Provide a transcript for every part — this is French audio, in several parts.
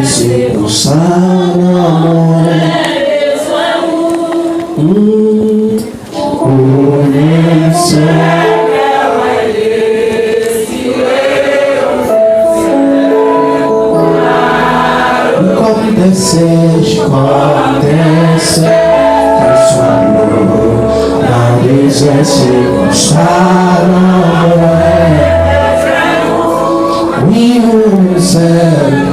c'est pour ça, l'amour. Desce, consolo, la desce, consolo, we will serve.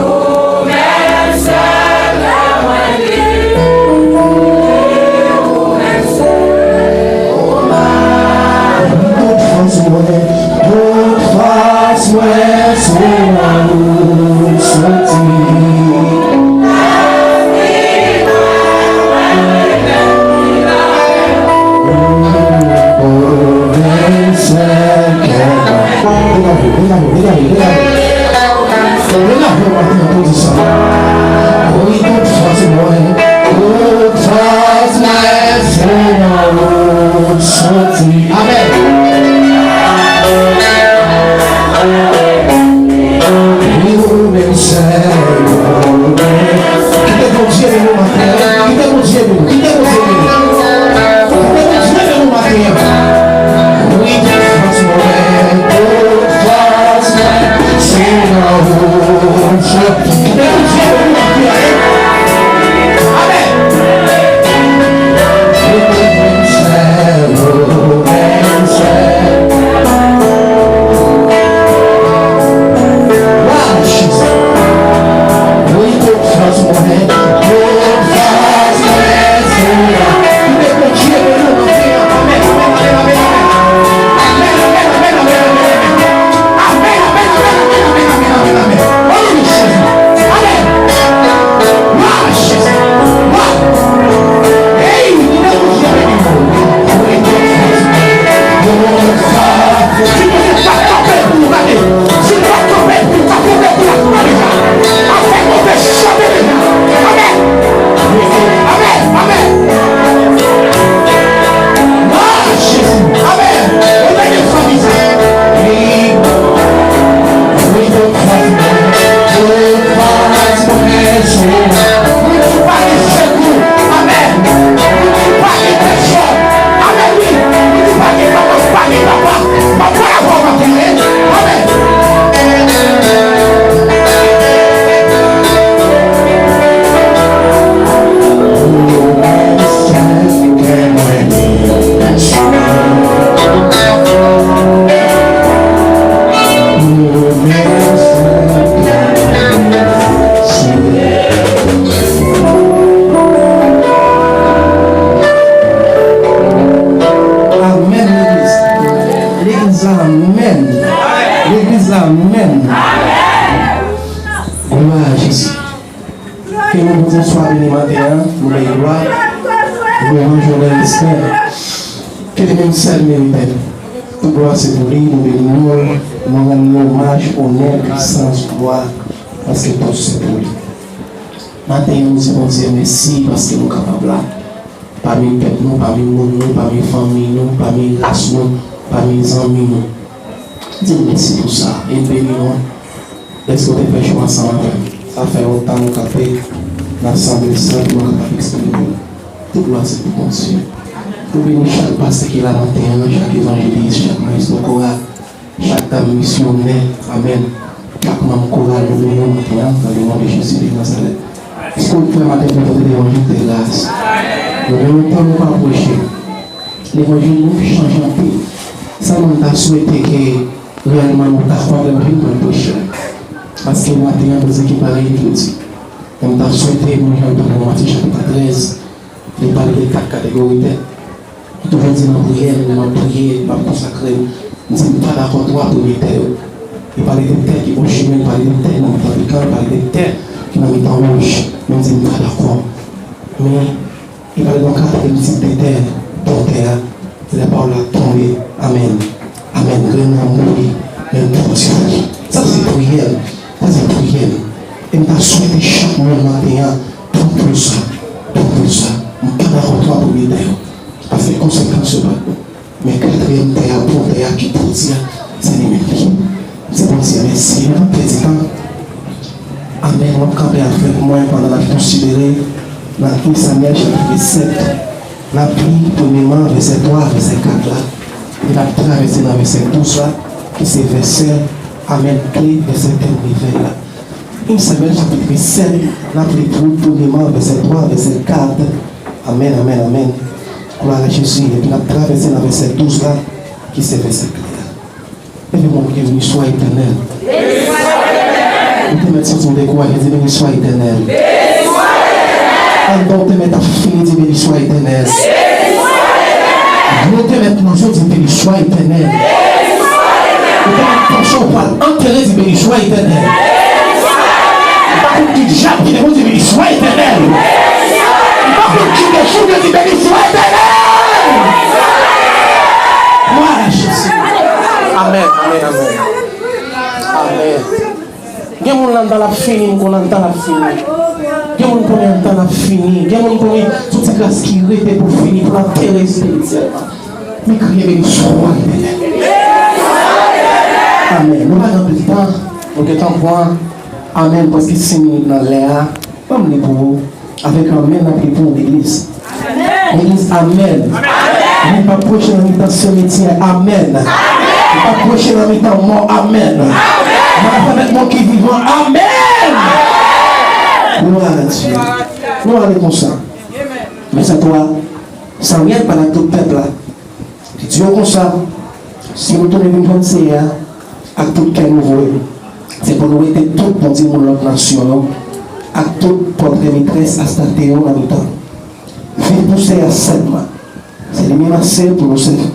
C'est pour lui, nous bénissons, nous rendons hommage, honneur, puissance, gloire, parce que tout c'est pour lui. Maintenant, nous disons Dieu merci parce que nous sommes capables là. Parmi les pères, nous, parmi nous, parmi les familles, nous, parmi les races, nous, parmi les amis, nous. Dis merci pour ça et bénissons. Est-ce que vous avez fait choix ensemble? Ça fait autant que nous avons fait l'assemblée sainte, nous avons exprimé. Toute gloire c'est pour mon Dieu. Nous bénissons chaque pasteur qui est là maintenant, chaque évangéliste, chaque maître de chorale, chaque dame missionnaire, amen. Chaque membre chorale, nous bénissons maintenant dans le nom de Jésus de Nazareth. Est-ce que vous pouvez matin pour porter l'évangile de grâce? Nous ne pouvons pas nous approcher. L'évangile nous change un peu. Ça nous a souhaité que réellement nous avons l'évangile pour le prochain. Parce que maintenant, nous équipons pareil de tout. On a souhaité, nous avons dans Matthieu chapitre 13, de parler de 4 catégories. Nous devons dire dans la prière, nous devons prier, nous devons consacrer. Nous ne sommes pas d'accord, toi, pour les terres. Il parle des terres qui vont chemin, il parle des terres dans le fabricant, il parle des terres qui n'ont pas en rouge. Nous ne sommes pas d'accord. Mais il parle donc de type de terre, ton terre, c'est la parole à tomber. Amen. Amen. Rien à mourir, rien à mourir. Ça, c'est prière. Ça, c'est prière. Et nous avons souhaité chaque moment matin, tout ça. Nous ne sommes pas d'accord, toi, pour les terres. Parce que les conséquences se battent. Mais quatrième terre, pour terre qui produit, c'est les mêmes. C'est pour dire merci, président. Amen. On va camper avec moi pendant la considérer dans 1 Samuel chapitre 7. La prie, premièrement, verset 3, verset 4 là. Il a traversé dans verset 12 là, qui c'est verset, Amen, clé, verset réveil là. 1 Samuel chapitre 7, la prie, premièrement, verset 3, verset 4. Amen, amen, amen. Gloire à Jésus. Et puis il a traversé dans verset 12 là, qui c'est verset clé là. Et puis mon Dieu, béni soit éternel. Vous te mettez sur des coins et béni soit éternel. Alors, te mettre à finir, dit béni soit éternel. Vous te mettre dans le dit béni soit éternel. Vous te mettre penchant au poil, enterré, dit béni soit éternel. Par contre, du diable qui dit béni soit éternel. Par contre, qui déchire, dit béni soit éternel. Voilà, Jésus. Amen, amen, amen. Amen. Il y a des gens dans la fini, qu'on entend la fini. Il y a des gens qui entendent la fini. Il y a des gens qui ont toute grâce qui répète pour finir, pour enterrer spirituellement. Mais criez béni soit éternel. Amen. Nous n'avons pas de temps. Nous avons point. Amen. Parce que c'est dans l'air. Comme les pauvres. Avec Amen, nous avons pour l'église. L'église, Amen. Nous ne pas procher dans le temps cimetière. Amen. Nous ne pas procher dans le temps mort. Amen. Nous avec mon qui vivant. Amen. Gloire à Dieu. Gloire à comme ça. Mais c'est toi, Samuel par tout le peuple là. Dieu comme ça. Si nous tournons une pensée à tout le nouveau, c'est pour nous aider tout pour dire notre nation, à toute notre maîtresse à stater en même temps. Vive pousser à 7 mois. C'est les menacés pour nous servir.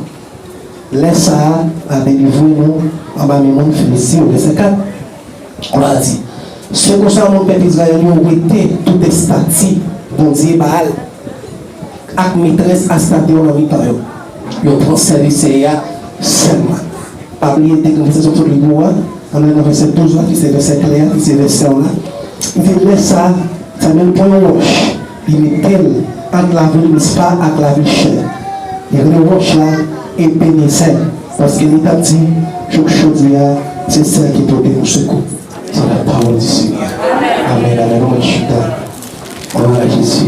Laisse ça à délivrer nous en bas de monde félicité au verset 4. On l'a dit. Ce que ça, mon peuple Israël, ont été tout est stati, bon Dieu, Baal, avec maîtresse à stater en même temps. Ils ont pris service seulement. Pas oublier des conversations sur le bois, on est dans le verset 12 là, qui c'est verset clair, qui c'est verset là. Il dit laisse ça, ça met le point roche. Il met tel entre la ville Mispa avec la ville chère. Il y a le roche là et pénissait. Parce qu'il est dit, chaque chose là, c'est ça qui doit nous secouer. C'est la parole du Seigneur. Amen, amen, amen, chuta. Gloire à Jésus.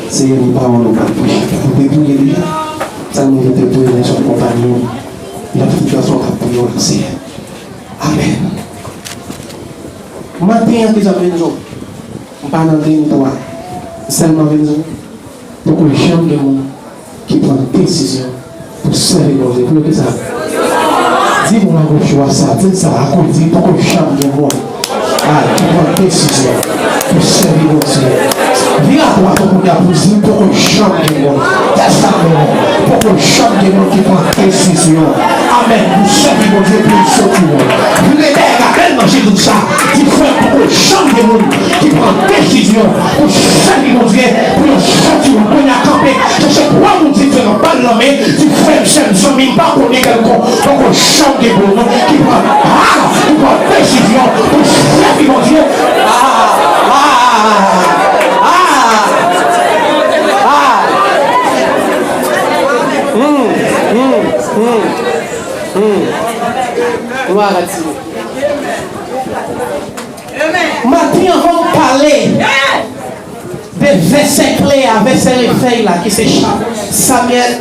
C'est une parole de la bouche. Vous pouvez prier déjà. Ça nous fait prier dans son compagnie. La petite personne qui a prié au Seigneur. Amen. Matin, que j'avais une journée. On parle dans une toi. Seulement avec nous. Beaucoup de gens qui prennent des décisions pour servir nos Dieu. Pour que ça. Dis-moi que je vois ça. Dis ça. À cause de beaucoup de gens qui prennent des décisions pour servir nos Dieu. Viens à toi pour que tu aies beaucoup de gens qui prennent beaucoup de gens qui prennent des décisions. Amen. Pour servir nos Dieu pour sortir. Vous les appelle manger tout ça. Il faut beaucoup de gens qui prennent des décisions pour servir nos Dieu pour sortir. Pour y camper. Je sais quoi nous dit que nous pas de l'homme. Tu fais une somme, pas pour quelqu'un. Beaucoup de gens qui prennent des décisions pour servir nos Dieu. Gloire à Dieu. Maintenant, on va parler des versets clés à verset réveil là, qui c'est Samuel,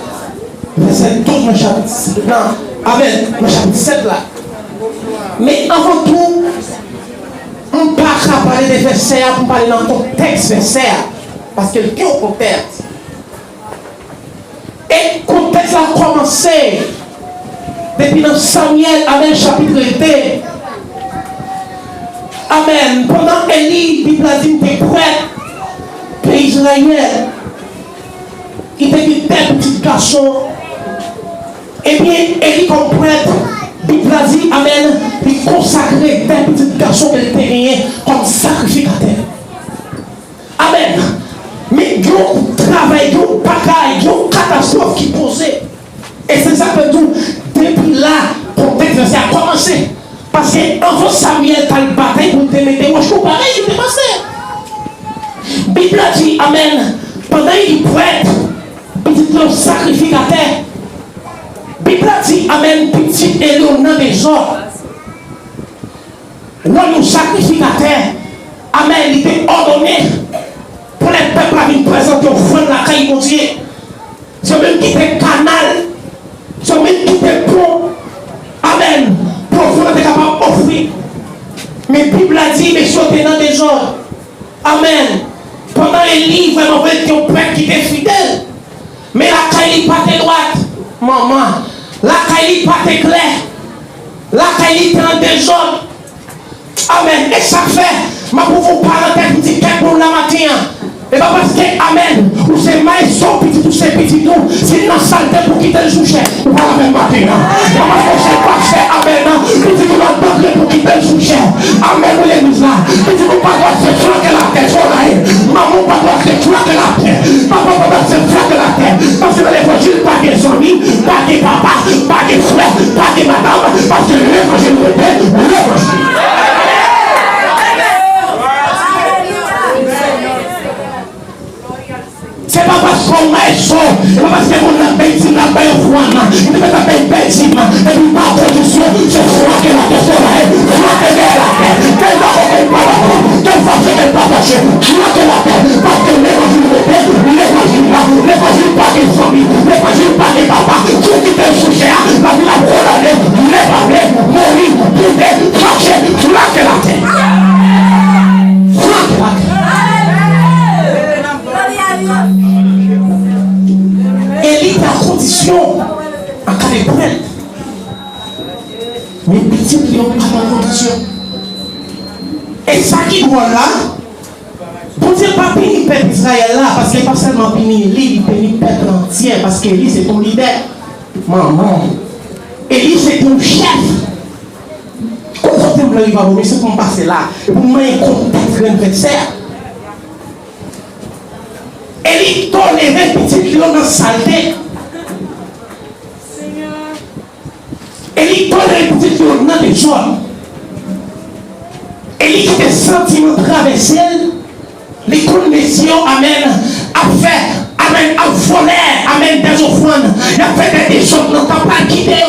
verset 12, le chapitre. Non, Amen, le chapitre 7 là. Mais avant tout, on ne peut pas parler des versets pour parler dans le contexte verset. Parce que le contexte. Et le contexte a commencé depuis dans Samuel, Amen, chapitre 2. Amen. Pendant Élie, Bible a dit était prêtre, pays israélien. Il était un petit garçon. Et bien, Élie comme prêtre, Bible a dit, Amen, il consacrait un petit garçon qui était rien comme sacrificateur. Amen. Mais il y a un travail, il y a un bagaille, il y a une catastrophe qui posait. Et c'est ça que tout, depuis là, le contexte a commencé. Parce que avant Samuel, tu as le bataille pour te mettre au chou, pareil, il était passé. Bible a dit, Amen, pendant qu'il prête, petit sacrificateur. Bible a dit, Amen, petit élément des ordres. Royaume sacrificateur. Amen. côté offrande la caille mon Dieu. C'est même qui était canal. C'est même qui était pont. Amen. Pour offrande est capable d'offrir. Mais la Bible a dit, mais sauter dans des ordres. Amen. Pendant les livres, vraiment, il y a un prêtre qui était fidèle. Mais la caille n'est pas droite. Maman, la caille n'est pas claire. La caille est en désordre. Amen. Et ça fait, ma pour vous parenthèse, vous dites qu'est-ce pour la matin. Et pas parce que, amen, ou c'est maïson petit ou c'est petit tout, c'est une saleté pour quitter le sujet. Ou pas la même matin. Pas parce que c'est pas fait, amen. Vous dites que vous avez pour quitter le sujet. Amen, vous l'église là. Vous dites que vous pas droit de se flaquer la tête. Maman pas droit de se flaquer la tête. Papa pas droit de se flaquer la tête. Parce que dans l'évangile, pas des amis, pas des papas, pas des frères, pas des madames. Parce que l'évangile répète, l'évangile. C'est pas parce qu'on a son, c'est pas parce qu'on a bêtise, la paix au froid, il ne peut pas payer bêtise, et puis par condition, c'est frotter la tête, frotter la tête, quelle va qu'on pas la tête, quelle va qu'on pas fâcher, frotter la tête, parce que l'évangile répète, l'évangile pas des familles, l'évangile pas des papas, ceux qui t'ont souché, la vie la condamnée, l'évangile, mourir, brûler, fâcher, frotter la tête. Frotter la tête. Élie est en condition en cas de prêtre. Mais petit qui n'ont pas en condition. Et ça qui doit là, pour dire pas béni peuple Israël là, parce qu'il n'est pas seulement béni Élie, il béni peuple entier, parce qu'Élie c'est ton leader. Maman. Élie c'est ton chef. Quand on va vous c'est pour passer là, et pour moi un contexte de l'adversaire. Élie tolérait petit qui dans la saleté. Élie tolérait petit qui dans les gens. Élie qui était sentiment traversé, les conditions, amen, a fait, amen, a volé, amen, des offrandes. Il a fait des choses dans ta pas quitter.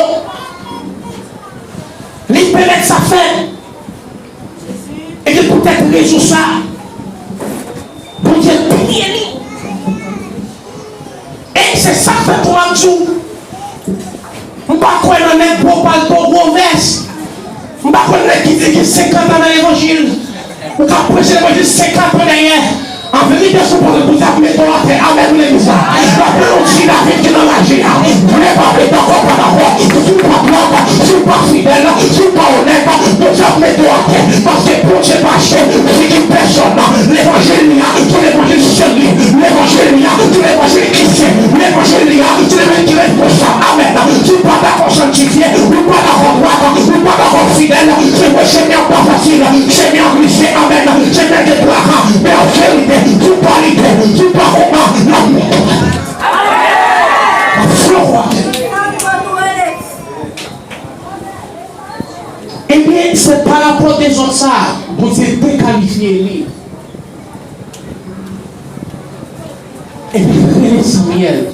Les pémettes ça fait. Et que peut-être résout ça. Pour dire, béni Élie. Et c'est ça que fait pour Amjou. Je ne sais pas quoi il est pour parler de gros verse. Je ne sais pas quoi il qui dit qu'il y a 50 ans dans l'évangile. Ou qu'il a prêché l'évangile 50 ans derrière. En vérité, je suppose que vous avez mis dans la terre. Amen, l'église. La pelouse David qui est dans la GIA. Vous n'êtes pas fait d'accord, pas d'accord. Je ne suis pas blanc, je ne suis pas fidèle, je ne suis pas honnête. Vous avez mis dans la terre. Parce que pour ce marché, c'est une personne. L'évangile, c'est l'évangile celui. L'évangile, c'est l'évangile chrétien. L'évangile, c'est l'évangile qui est pour ça. Amen. Je ne suis pas d'accord sanctifié, je ne suis pas d'accord droit, je ne suis pas d'accord fidèle. C'est moi, c'est bien pas facile. C'est bien glissé. Amen. C'est bien déclarant. Mais en vérité, tu parles, tu parles comment la eh bien, c'est par rapport des autres ça, vous êtes déqualifié. Et puis, il y a Samuel.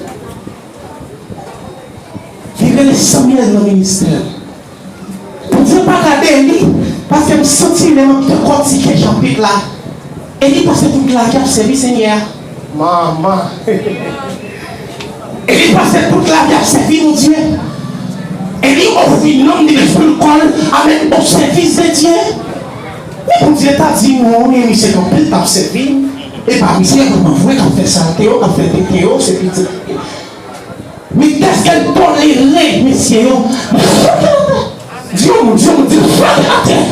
Il y a Samuel dans le ministère. Vous ne pouvez pas regarder lui, parce que je me sens les mêmes de cortiquer chapitre là. Et il passe toute la vie à servir Seigneur. Maman. Et il passe toute la vie à servir mon Dieu. Et il offre l'homme de l'esprit de col avec au service de Dieu. Mais pour Dieu t'a dit, non, mais c'est comme il t'a servi. Et parmi ces gens, on voit qu'on fait ça, on fait des théos, c'est petit. Mais qu'est-ce qu'elle tolérait, messieurs? Dieu mon Dieu, frappe la terre.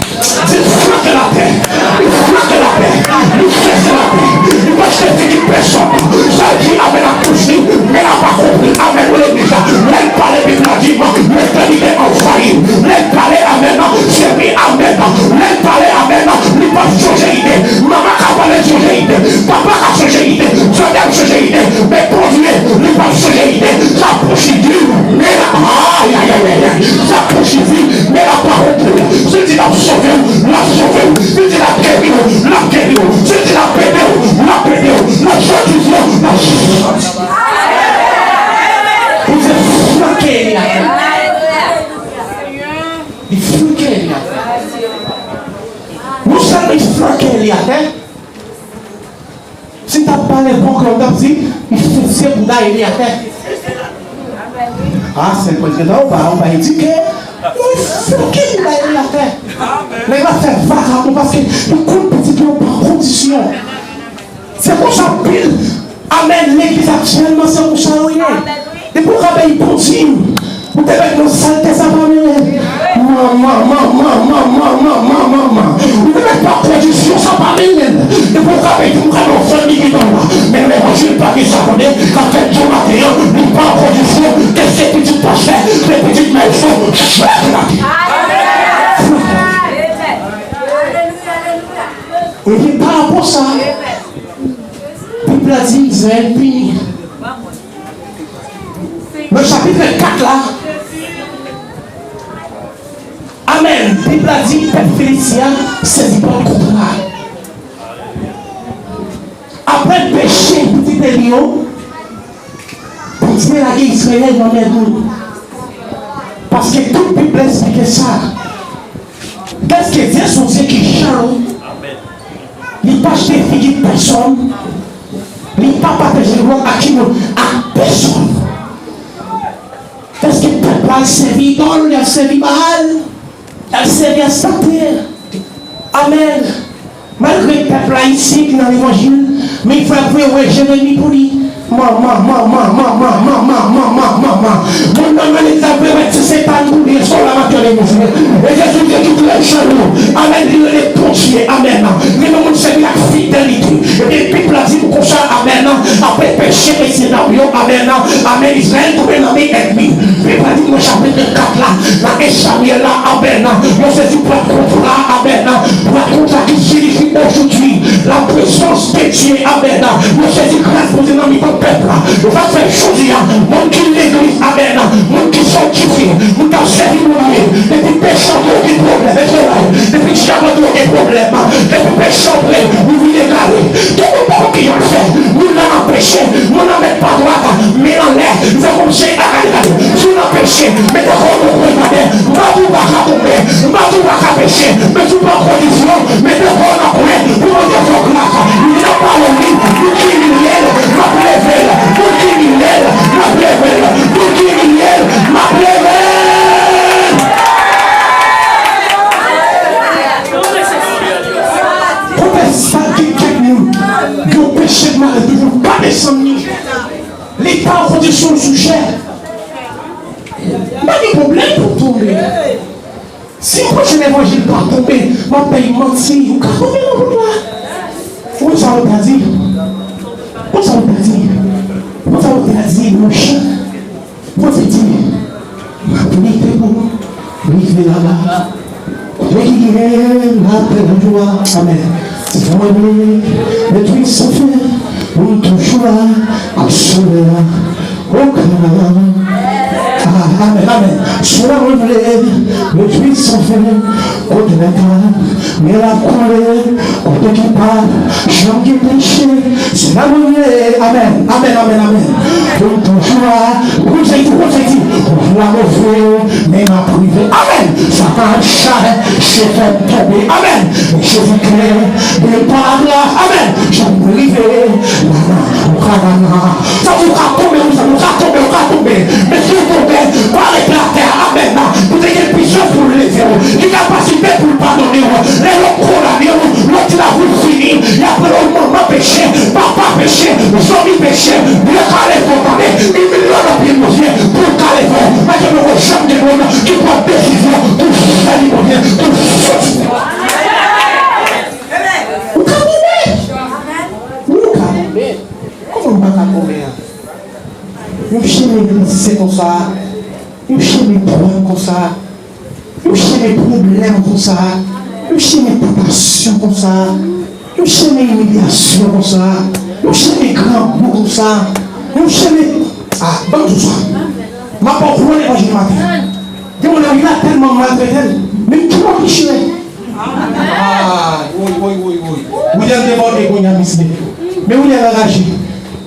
Dieu frappe la terre. Il frappe la terre. Il frappe la terre. Il va chercher une personne. Ça dit, amen, la couche, mais n'a pas compris. Amen, l'église. Elle parlait de l'adiment, mais elle est en faillite. Elle parlait, amen, c'est mis, amen. Elle parlait, amen, il va changer d'idée. Maman a parlé de changer d'idée. Papa a changé d'idée. Dieu a changé d'idée. Mais pour Dieu, il va changer d'idée. Ça procédure, mais là, aïe, aïe, aïe, aïe. Ça procédure. Mais la parole de Dieu, je dis la sauver, je dis la guérir, je dis la pédéo, la justice, la justice. Vous êtes flanqués, il flanqués, nous sommes flanqués, si tu n'as pas parle bon comme d'abord, il faut faire pour d'aller à terre. Ah, c'est parce que là, on va éduquer. Il faut qu'il aille à terre. Mais il va faire vagabond parce qu'il compte petit peu par condition. C'est pour ça pile. Amen. L'église actuellement, c'est pour ça où il est. Et pourquoi il continue? Vous devez être dans saleté, ça va venir. Maman. Vous devez être par condition, ça va venir. Et pourquoi il faut qu'on ait une famille qui est là? Mais l'évangile, pas qu'il s'abonne, quand fait tout matin, nous pas en condition, que ces petites pochettes, les petites maisons, et par rapport à ça, la Bible a dit Israël puni. Le chapitre 4 là. Amen. La Bible a dit peuple Philistia saisit pas le contrat. Après le péché, petit Elion, continuer la guerre israélienne dans les roues. Parce que toute la Bible explique ça. Qu'est-ce que Dieu son Dieu qui chante? Il n'a pas acheté fille de personne. Il n'a pas partagé le monde à personne. Parce que le peuple a servi idole, il a servi Baal, il a servi à Satan. Amen. Malgré le peuple haïtien qui est dans l'évangile, mais il faut avouer, ouais, Jérémie pour lui. Maman. Mon nom est l'exemple, c'est pas nous, ils sont là maintenant les musulmans. Et Jésus dit tout le jour. Amen, il est pompier. Amen. Mais nous sommes la fidélité. Et puis, il a dit pour qu'on soit, amen. Après péché, et scénario, amen. Amen. Israël, tout est nommé ennemi. Puis, il a dit, mon chapitre 4 là, la Échamiel là, amen. Nous sommes du plat contre là, amen. Plat contre qui signifie aujourd'hui la présence de Dieu, amen. Nous sommes du grâce pour nous, peuple, on va faire chose, mon qui l'église, amen, mon qui sanctifie, mon qui a servi mon Dieu, depuis péchant des problèmes, depuis jamais des problèmes, depuis péchant, nous vous déclarez, tout le monde qui a fait, nous l'avons péché, nous n'en mettons pas droit, mais en l'air, nous avons commencé à regarder, nous l'avons péché, mais de quoi nous regarder, nous va tomber, nous va pécher, mais nous pas condition, mais de quoi on a coulé, nous va dire son grâce, il n'a pas le lit, nous qui l'est, l'État en condition sujet. Pas de problème pour tomber. Si vous prochain évangile pas tomber, mon pays mentir, vous pouvez tomber dans le droit. Où ça vous a dit? Où ça vous a dit? Où ça vous a dit, mon chien? Vous avez dit, ma prière pour vous, vivez là-bas. Je qui est la paix de joie. Amen. C'est moi le truc sans faire, on toujours à sauver au cœur. Amen. Cela relève le truc sans faire, contre la table, mais la colère, contre qui parle, j'en ai péché. Cela relève. Amen. On toujours, vous avez dit, on la refait, mais ma privée. Amen. Ça va charrer, c'est fait tomber. Amen. Jésus-Christ, de par là. Amen. J'en ai privé. Ça vous a tombé, mais si vous tombez, par la terre, amen. Vous avez une puissance pour le lever, une capacité pour le pardonner, les locaux là, l'autre là, vous finissez, il y a pas le moment péché, papa péché, zombie péché, le calé pour parler, il million de pieds pour le calé pour, mais je ne vois jamais des gens qui prennent décision pour salir pour bien, pour sortir. Vous calmez. Comment vous calmez? Vous chez comme ça. Vous chez mes problèmes comme ça. Vous chez mes problèmes comme ça. Vous chez mes tentations comme ça. Vous chez mes humiliations comme ça. Vous chez mes grands mots comme ça. Vous chez mes... Ah, dans tout ça. Ma pauvre, vous voulez manger le matin. Dis-moi, il a tellement maltraité. Mais qui m'a fiché? Ah, oui. Vous avez demandé qu'on y a mis. Mais vous avez arraché.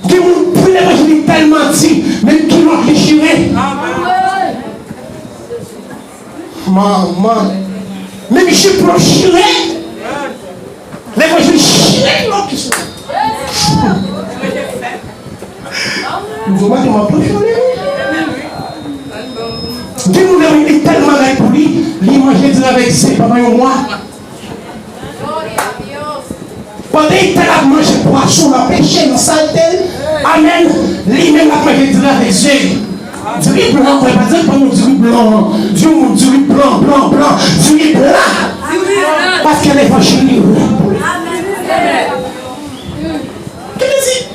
Qui vous pouvez manger tellement dit. Mais qui m'a déchiré? Maman, même je suis prochiré. L'évangile chiré, non, qui sont. vous voyez, ma prochaine. Dieu nous a dit tellement d'aide pour lui, il mangeait avec ses pendant un mois. Pendant qu'il a mangé poisson, il a pêché dans sa tête. Amen. Lui-même a mangé avec ses. Du riz blanc, on ne va pas dire du riz blanc. Du riz blanc, blanc, blanc. Du riz blanc. Parce qu'elle est évangélique. Qu'est-ce que c'est?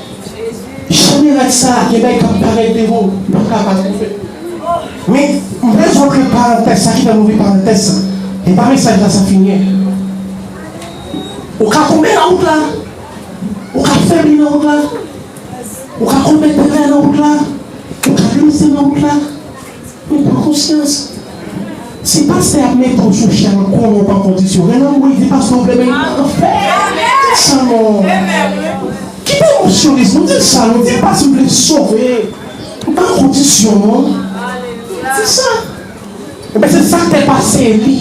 Je n'ai pas ça, il y a des pareils de vous. Mais, je vais vous montrer parenthèse, ça qui va nous parenthèse. Et par ça, ça finit. Ou ka tomber la route là, ou ka faire la route là, ou ka commettre la route là, ou ka glisser la route là. Mais pas conscience. Si pasteur a mis ton chien en cours, pas condition, mais non, il dit pas ce problème, il va faire. Ça non. Qui peut émotionner, nous dit ça, nous dit pas si vous voulez sauver, pas condition, non. C'est ça. Et bien c'est ça qui est passé, lui.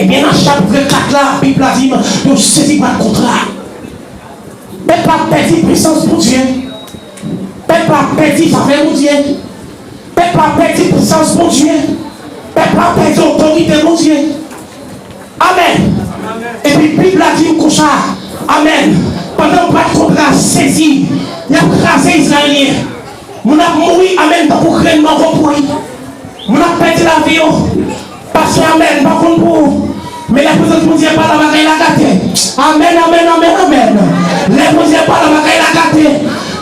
Et bien dans chapitre 4 là, la Bible a dit, nous saisissons pas le contrat. Peuple a perdu puissance pour Dieu. Peuple a perdu faveur pour Dieu. Peuple a perdu puissance pour Dieu. Peuple a perdu autorité pour Dieu. Amen. Et puis la Bible a dit comme ça. Amen. Pendant que le contrat saisi, il a crasé Israélien. Nous avons mouru, amen, pour créer un repos. Nous avons perdu la vie. Parce que, amen, pas contre vous. Mais la présence de Dieu pas la bagaille la gâter. Amen, amen, amen, amen. Les Dieu pas la bagaille la gâter.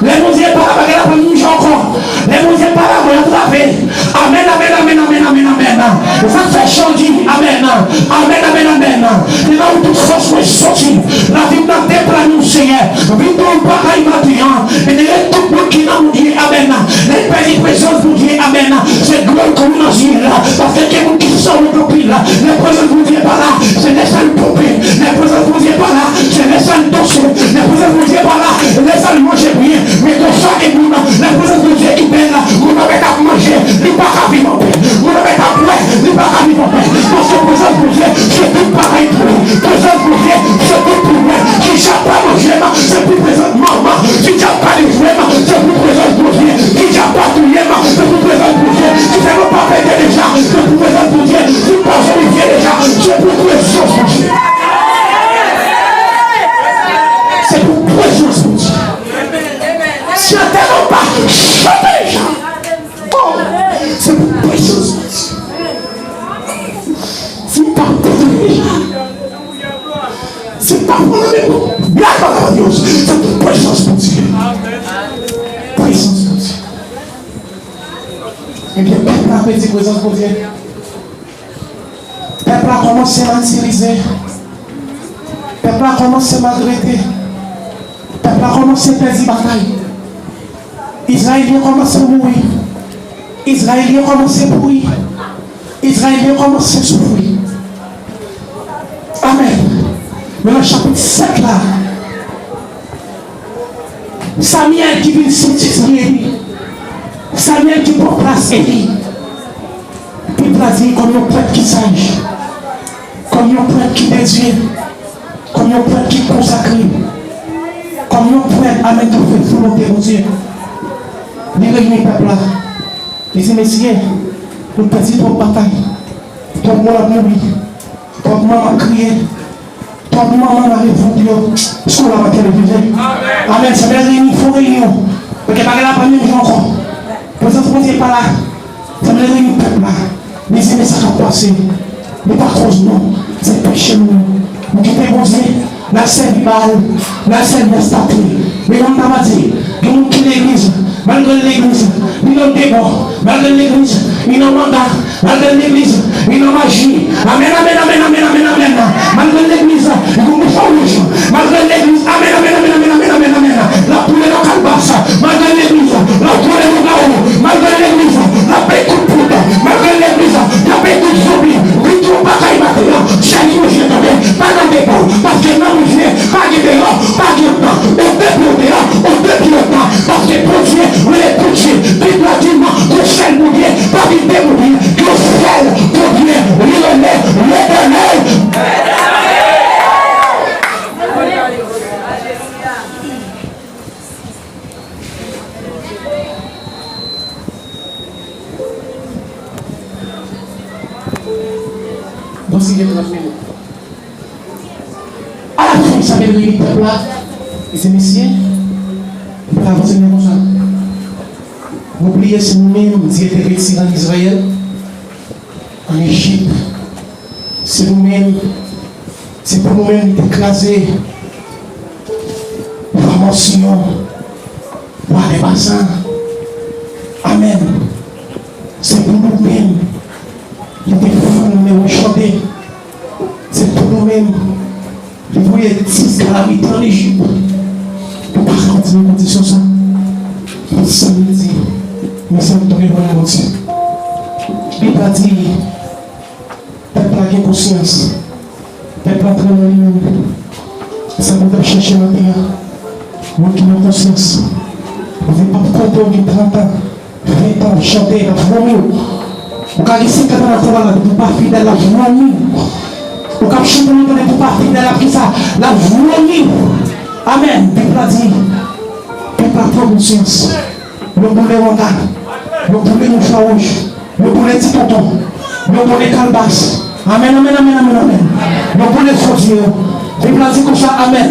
Les Dieu pas la bagaille la prendre encore. Les Dieu pas la bagaille la traver. Amen, amen, amen, amen, amen, amen. Ça fait changer. Amen, amen, amen, amen. Et là où toute force est sortie, la vie n'a pas pour nous, Seigneur. Vite dans le bagaille maintenant. Et de tout le monde qui n'a pas dit, amen. Les pays présence de Dieu, amen. C'est gloire comme nous là. Parce que quelqu'un qui sort le copine là, les présences de Dieu pas là. C'est les salles pompées, les présences de Dieu pas là. C'est les salles danser, les présences de Dieu pas là. Les salles manger bien, mais dans ça et nous, les présences de Dieu qui viennent là, vous n'avez qu'à manger, nous pas qu'à vivre en paix. Vous n'avez qu'à boire, nous pas qu'à vivre en paix. Parce que présence de Dieu, c'est tout pareil pour nous. Présence de Dieu, c'est tout pour moi. Qui n'a pas mangé, c'est plus présence de maman. Qui n'a pas de jouet, c'est plus présence de Dieu. Qui n'a pas de jouet, c'est plus présence de Dieu. Qui ne veut pas payer déjà, c'est plus présence de Dieu. Qui ne passe pas déjà, c'est plus présence de Dieu. C'est pour présence de Dieu. Si on ne t'aime pas, chante déjà. Oh, c'est pour présence de Dieu. C'est pas pour déjà. C'est pas pour le bien par Dieu. C'est pour présence de Dieu. Présence de Dieu. Eh bien, peuple a perdu présence de Dieu. Peuple a commencé à martyriser. Peuple a commencé à maltraiter. Peuple a commencé à perdre la bataille. Israélien commence à mourir. Israélien commence à pourrir. Israélien commence à souffrir. Amen. Mais le chapitre 7 là, Samuel qui vient sortir Samuel qui prend place Élie. Puis il a dit comme un prêtre qui sage, comme un prêtre qui dédié, comme un prêtre qui consacré, comme un prêtre à mettre en fait volonté de Dieu. Les réunis peuple là, les messieurs, nous perdons trop de bataille, trop de monde a mouru, trop de monde a crié. Toi, maman m'a répondu, ce qu'on a télévisé. Amen. Ça veut dire qu'il faut réunion. Parce que par là, pas même encore. Présence de Dieu pas là. Ça veut dire qu'il peuple là. Mais c'est ça qui a passé. Mais par cause non, c'est péché nous. Nous quittons bon Dieu. La scène du bal, la scène de statue. Mais comme on a dit, nous quittons l'église. Malgré l'église, nous sommes débat. Malgré l'église, nous sommes mandat. Malgré l'église, nous sommes magie. Amen, amen, amen, amen, amen, amen. Malgré l'église, nous sommes rouges. Malgré l'église, amen, amen, amen, amen, amen, amen, amen. La poule est dans la calbasse. Malgré l'église, la poule est dans la haut. Malgré l'église, la paix toute poudre. Malgré l'église, la paix toute zombie. Retour pas qu'à y battre. Chaque jour, je t'en pas dans des pots. Parce que non, je n'ai pas de dehors, pas de temps. Au peuple dehors, au peuple temps. Parce que pour Dieu, vous les touchez. Bible a dit, que ciel vous dit, pas vite vous dit, que ciel pour Dieu, l'éternel. continuer 30 minutes. À la fin, il s'appelle le peuple là. Et c'est messieurs, il peut avancer comme ça. N'oubliez si nous-mêmes, Dieu était réussi en Israël, en Égypte. C'est nous-mêmes, c'est pour nous-mêmes d'écraser la motion, voir les bassins. Amen. C'est pour nous-mêmes, les défendre, les chanter. C'est pour nous-mêmes, les voyer 10 calamités en Égypte. Pour ne pas continuer à condition ça. Pour samedi, nous sommes tombés dans mon Dieu. Il a dit, peuple a conscience, peuple a travaillé lui-même. Ça nous a cherché la terre. Moi qui n'ai conscience. Vous n'avez pas compris de 30 ans, 20 ans, chanter la voix. Vous avez 50 ans à travailler, vous n'êtes pas fidèle à la voix. Vous avez chanté, vous n'êtes pas fidèle à la voix. Amen. Peuple a dit, peuple a pris conscience. Nous voulons les regards, nous voulons les farouches, nous voulons les petits tontons, nous voulons les calbasses. Amen, amen, amen, amen, amen. Nous voulons les fraudiers. Peuple a dit comme ça, amen.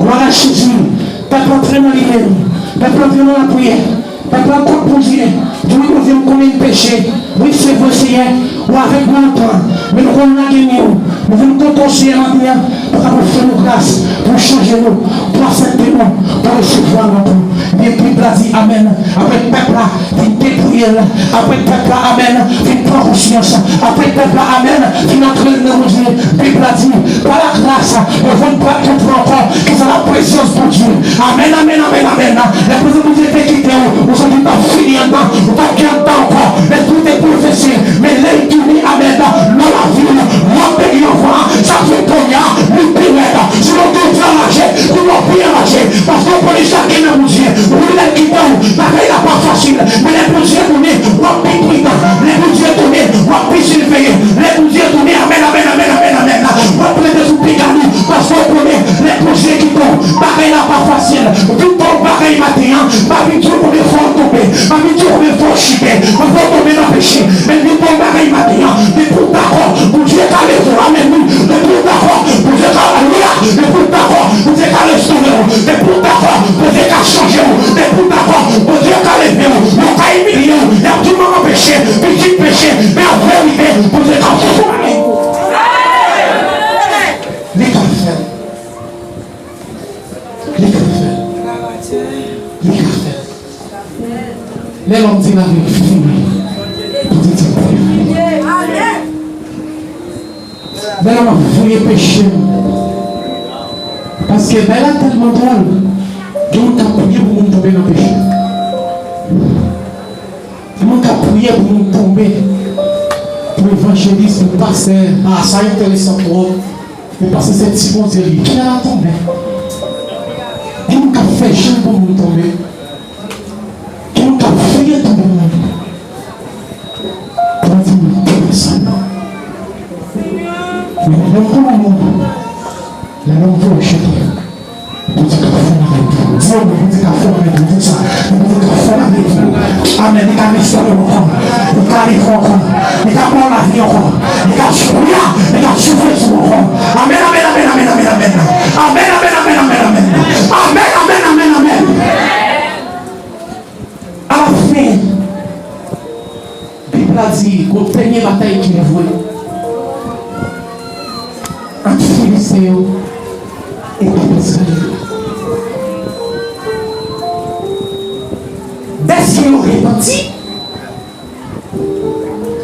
Voilà Jésus. Peuple entré dans l'hiver, peuple entré dans la prière, peuple a composé. Dieu nous dit qu'on est péché. Oui, c'est vrai, Seigneur. Ou avec mon temps. Mais nous avons gagné. Nous voulons composer maintenant pour faire nos grâces, pour changer nous, pour accepter nous, pour recevoir notre. Et puis, il a dit amen. Après le peuple là, il dépouille. Après le peuple là, amen. Il prend conscience. Après le peuple là, amen. Il entre dans nos yeux. Bible a dit, par la grâce, nous ne voulons pas comprendre encore que c'est la présence de Dieu. Amen, amen, amen, amen. La présence de Dieu est quittée. Nous sommes pas finis encore. Nous ne sommes pas encore. Mais tout est professé. Mais l'étude, amen. Dans la vie, mon pays envoie. Ça fait combien? Nous payons. Si l'on doit travailler, nous devons bien marcher. Parce qu'on peut les chacun dans mon Dieu. Vous voulez quitter. La vie n'est pas facile. Mais les budgets donnés, on va payer prudent. Les budgets donnés, on va payer surveiller. Les budgets donnés, amen, amen, amen, amen, amen. On va prendre des oubligani. Parce qu'on connaît les projets qui tombent. Pareil n'est pas facile. Tout tombe pareil matin. Ma vie, Dieu, on est fort tomber. Ma vie, Dieu, on est fort chiper. On va tomber dans le péché. Mais nous tombe pareil matin. Mais pour d'accord, pour Dieu, qu'à l'effort. Amen. Mais pour d'accord, pour Dieu, qu'à l'alléluia. Mais pour d'accord, pour Dieu, qu'à l'estourer. Mais pour d'accord, pour Dieu, qu'à changer. Mais pour d'accord, pour Dieu, qu'à lever. Nous qu'à humilier. Il y a tout le monde péché. Petit péché. Mais en vérité, pour Dieu, qu'à faire. Les cafés. Les cafés. Les cafés. Les hommes disent la vérité. Pour Dieu, mais là, on va péché. Parce que là, tellement drôle. Que on a prié pour nous tomber dans le péché. On a prié pour nous tomber. Pour l'évangéliste, pour passer. Ah, ça est intéressant pour eux. Mais parce que c'est petit bon Dieu, qui a tombé. Qui nous a fait jeune pour nous tomber. Qui nous a fait tomber. Pour nous tomber ça. Mais le nom de Dieu, vous dites qu'à faire avec vous. Dieu vous dit qu'à faire avec vous. Ça, vous dites qu'à faire avec vous. Amen. Il y a une histoire encore. Il y a une histoire encore. Il y a encore la vie encore. Il y a souffrir. Il y a souffrir encore. Amen, amen, amen, amen, amen, amen. Amen, amen, amen, amen, amen. Amen, amen, amen, amen. À la fin, la Bible a dit qu'au dernier bataille qu'il a voué, entre Philistéens et peuple israélien. Dès qu'ils ont repenti,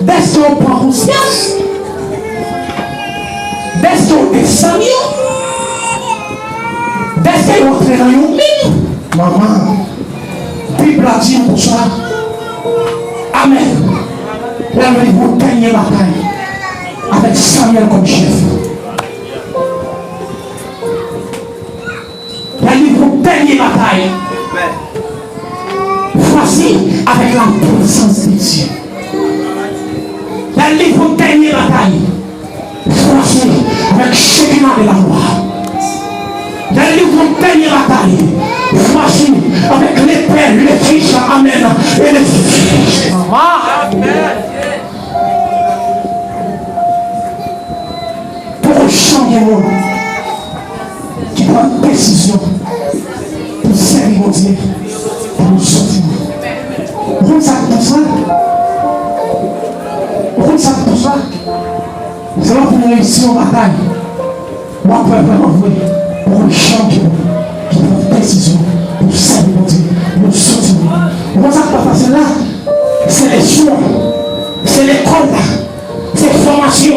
dès qu'ils ont pris conscience, dès qu'ils ont descendu, dès qu'ils ont entré dans une mine, maman, la Bible a dit pour ça, amen. Là, ils vont gagner la bataille avec Samuel comme chef. Ils vont gagner la bataille. Voici avec la puissance de Dieu. Ils vont gagner la bataille. Voici avec chacun de la loi. Ils vont gagner la bataille. Voici avec les pères, les fils, amen. Et les fils. décision pour servir mon Dieu, pour nous sortir. Vous ça pour ça? Vous ça pour ça? C'est là pour nous réussir en bataille. Moi, je peux vraiment voir pour un champion qui prend décision pour servir mon Dieu, pour nous sortir. Vous ça pas facile là? C'est les soins, c'est l'école là, c'est la formation.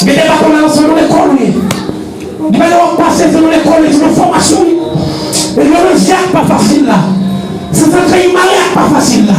Mais les pas comme dans l'école. Mais on passe dans l'école, c'est une formation. Et le Jacques pas facile là. C'est un mariage pas facile là.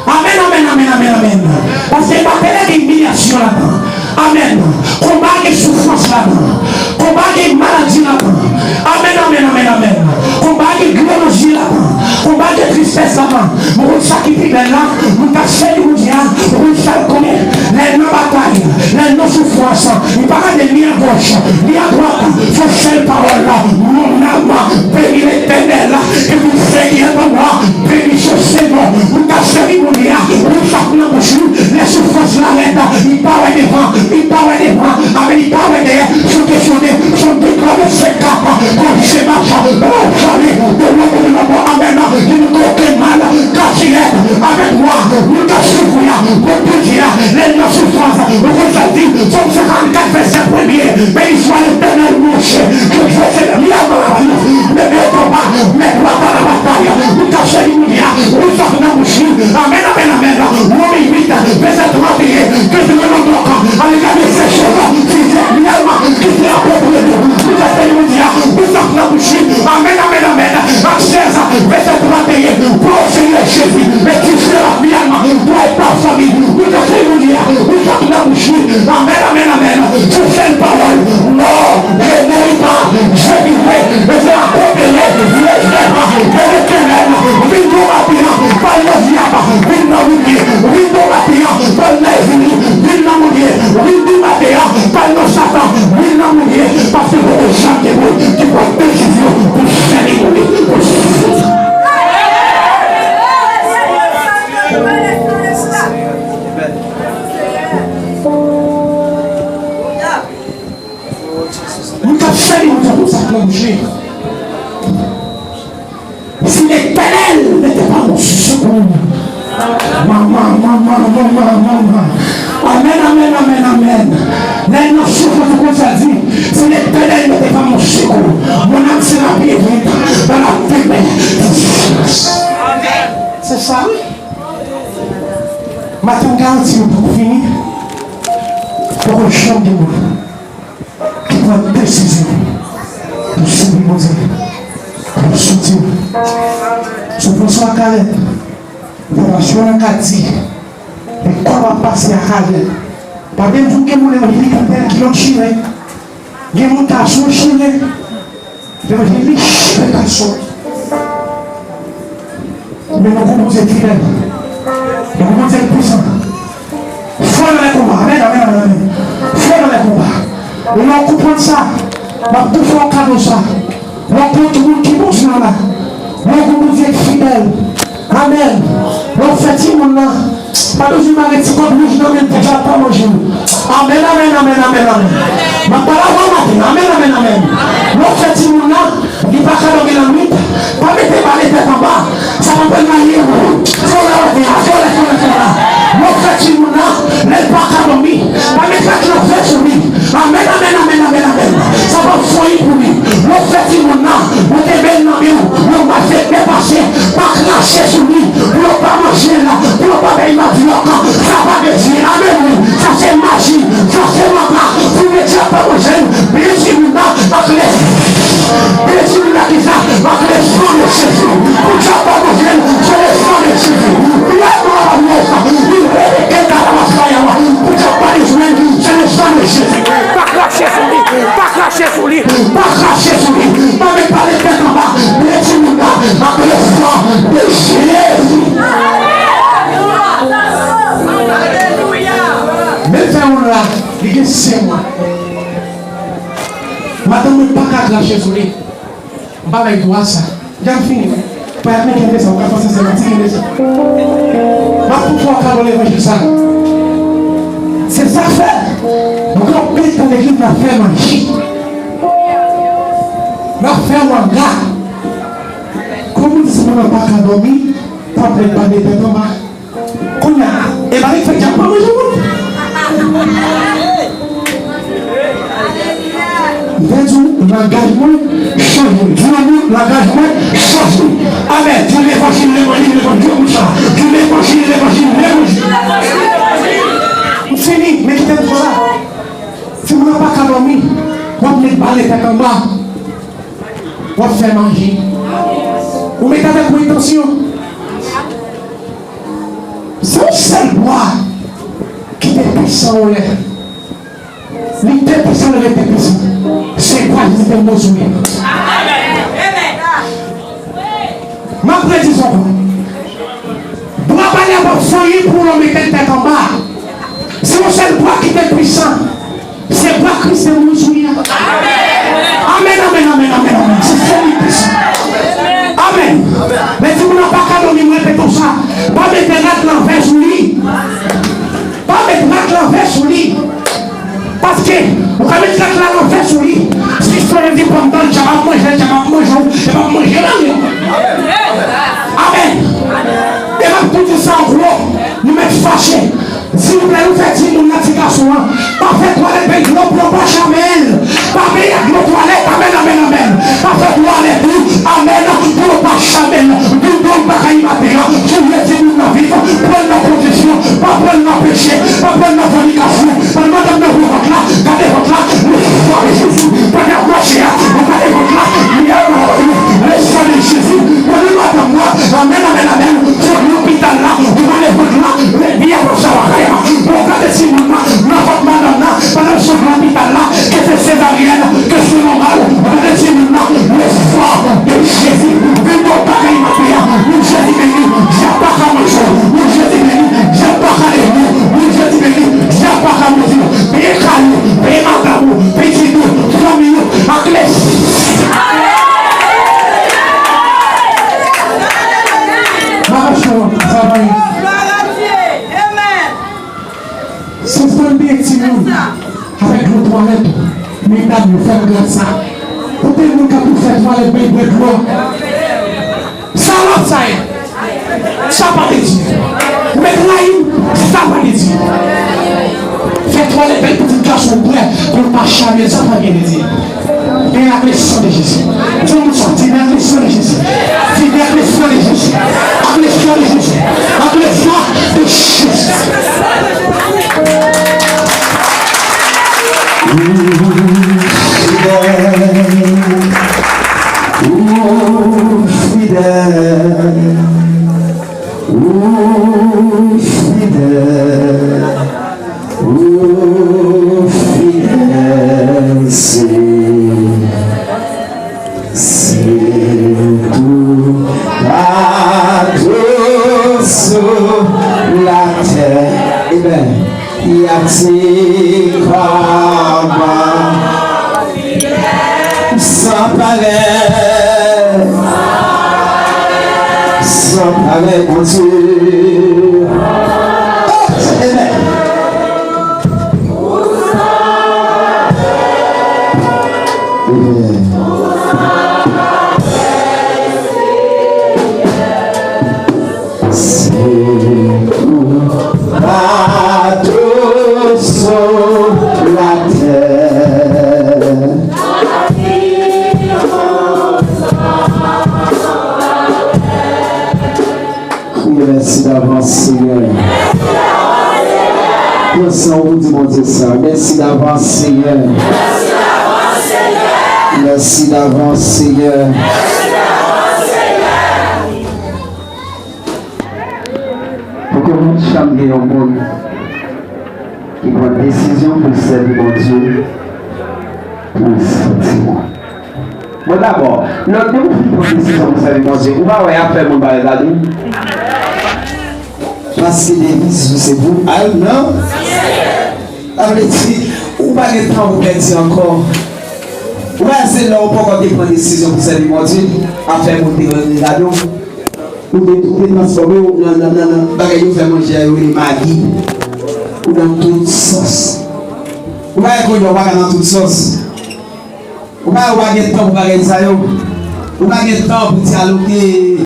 Amen, amen, amen, amen, amen. Parce que il y a des humiliations là-dedans. Amen. Combat des souffrances là-dedans. Combat des maladies là-dedans. Amen, amen, amen, amen. Combat des gréologies là-dedans. Combat des tristesses là-dedans. Vous sacrifiez là, vous cachez le mondial, vous savez combien. Les non-batailles, les non-souffrances, il parle de ni à gauche, ni à droite. Faut cette parole là. Mon âme, bénis l'éternel là. Et vous Seigneur de moi, bénis ce Seigneur. Vous cachez le mondial, vous savez la bouche, les souffrances là-dedans. Il parle devant, il parle devant, amen, il parle derrière. Sont questionnés, sont déclarés ces cas. Comme c'est ma chambre, jamais de l'homme de la mort, amen. Il ne peut aucun mal, car tu es avec moi. Nous t'assurons, pour plaisir, les non-souffrances. Vous avez dit, Somme 54, verset 1er. Mais il soit l'éternel mouche, que je sais le bien dans la vie. Ne mettons pas, mais toi dans la bataille. Nous t'assurons, nous sommes dans la bouche. Amen, amen, amen. Romains 8, verset 31. Que tu me l'entends, avec la vie, ces choses, qui est réellement, qui est approprié. Nous t'assurons, nous sommes dans la bouche. Amen, amen, amen. Acte 16, verset 31. Pour Seigneur Jésus, mais tu seras réellement, toi et ta famille. Nous t'assurons, nous sommes dans la bouche. Amen, amen, amen. Tu fais une parole. Non, je n'ai pas. Je vivrai, je vais accomplir les œuvres de l'éternel. Vindo rapidement, par le diable. Vindo rapidement, par les unis. Vindo mourir, vindo rapidement, par nos satans. Vindo mourir, parce que vous chantez vous, qui prend décision pour servir. Si l'éternel n'était pas mon secours, maman. Amen, amen, amen, amen. Les notions que vous avez dit, si l'éternel n'était pas mon secours, mon âme sera bien dans la témène. C'est ça, oui. Maintenant, garantie pour finir, pour un champ de mots qui prend une décision. Pour servir mon Dieu, pour soutenir. Je François Calais, formation en Kati, et comment passer à Calais. Par exemple, vous qui avez un hélicoptère qui ont tiré, qui ont montation tiré, vous avez des riches personnes. Mais nous composons fidèles, nous composons puissants. Faut dans les combats, amen, amen, amen. Faut dans les combats. Et nous comprenons ça. Ma tout faire un cadeau ça. On prend tout le monde qui bouge là. On vous êtes fidèle. Amen. On fait tout le monde là. Pas de jumeaux avec ce qu'on bouge dans le déjà pas manger. Amen, amen, amen, amen, amen. Ma parole matin. Amen, amen, amen. On fait tout le monde là. Il va pas dans la nuit. Pas mettre les têtes en bas. Ça va pas manier. Faut la là. On fait tout le monde là. Les pas dormir. Pas mettre la fête sur lui. Amen, amen, amen, amen, amen. Ça va foyer pour lui. Le fait du monde, vous devez nommer, vous m'avez dépassé, pas cracher sur lui, vous pas manger là, vous pas payer ma vie, ça va dire, amen, ça c'est magie, ça c'est maman, vous ne mettez pas manger, bien sûr, parce que bien sûr, qui ça, parce que les soins de Jésus, vous ne pas manger, c'est les soins de Jésus, il y a pas la messe, il est dans la masse, vous ne pas les soins, c'est les soins de Jésus, pas cracher sur lui, pas cracher sur lui, pas cracher sur lui, pas me parler de tête en bas, mais tu nous as avec le sang de Jésus. Mais fais-moi là, il est 5 mois. Madame ne pas qu'à cracher sur lui. On va avec toi ça. J'ai fini. Pas avec les gens, on va passer ça. Ma pouvoir quand on l'évangile ça. C'est ça fait. Donc on peut dans l'église la faire manger. n'a fait un manga. Comme si on n'a pas qu'à dormir, pas préparer des tombes. Qu'on a, et bien il fait qu'il n'y a pas de l'engagement change. L'engagement change. Amen. Dieu l'évangile, Dieu l'évangile. Fini, mais qui t'aime là. Si vous n'avez pas qu'à dormir, vous mettez balai tête en bas. Vous faites manger. Vous mettez avec vos intentions. C'est un seul bois qui est puissant au lait. L'idée puissant de l'être puissant. C'est quoi l'idée de nos soumis? Ma précision. Bois balai à votre foyer pour le mettre tête en bas. C'est un seul bois qui est puissant. C'est bois Christ de nos soumis. Amen, amen, amen, amen, amen. C'est celui puissant. Amen. Mais si vous n'avez pas qu'à dormir, répétons ça. Pas mettre l'envers sous lui. Pas mettre l'envers sous lui. Parce que vous avez mettre l'envers sous lui. Si je fais indépendant, je vais manger là. Amen. Et va tout dire ça en gros. Nous mettons fâchés. S'il vous plaît, nous faites une navigation. Pas fait toilette, mais nous ne pas chamel. Pas fait nos toilettes, amen, amen, amen. Pas fait toilette, amen, nous ne pas chamel. Nous ne pas cailler matériel. Je vous ai dit, nous n'avons pas prendre la protection, pas prendre la péché, pas prendre la fornication. Pas madame de votre là, gardez votre là, le sang de Jésus. Pas de marcher, gardez votre là, le sang de Jésus. Prenez madame là, amen, amen, amen. Sur l'hôpital là, vous allez votre là, le bien pour ça. Regardez si maman, n'importe madame là, pendant ce l'hôpital là, que c'est césarienne, que c'est normal. Regardez si maman, le sang de Jésus. Nous ne pas cailler matériel. Nous Jésus béni, j'ai pas qu'à manger. Nous Jésus béni, j'ai pas qu'à aller. Nous Jésus béni, j'ai pas qu'à manger. Payez calme, payez madame, payez tout, famille, à clé. C'est un bien petit avec nos toilettes, mesdames, nous faisons comme ça. Pour que nous puissions faire toilette, bien de gloire. Ça va, ça y est. Ça va les dire. Maintenant, ça va les dire. Fais toilette, belle petite garçon prêt pour ne pas chamer, ça va bien les dire. Et l'agression de Jésus. Tout le monde sortit l'agression de Jésus. C'est l'agression de Jésus. Agression de Jésus. Agression de Jésus. Merci d'avance, Seigneur. Merci d'avance, Seigneur. Merci d'avance, Seigneur. Pour que nous chamions au monde qui prend décision pour servir mon Dieu pour le sentiment. Bon, d'abord, notre nous prenons décision pour servir mon Dieu. Où va faire mon barricade? Parce que les vies, c'est vous. Ah non? Avec dit, ou pas de temps pour perdre encore. Ou bien c'est là où on peut prendre des décisions pour servir mon Dieu, à faire monter le radio. Ou de transformer dans bagaille où faire manger les magis. Ou dans toute sauce. Ou bien qu'on y va dans toute sauce. Ou pas de temps pour faire ça. Ou pas de temps pour dialoguer.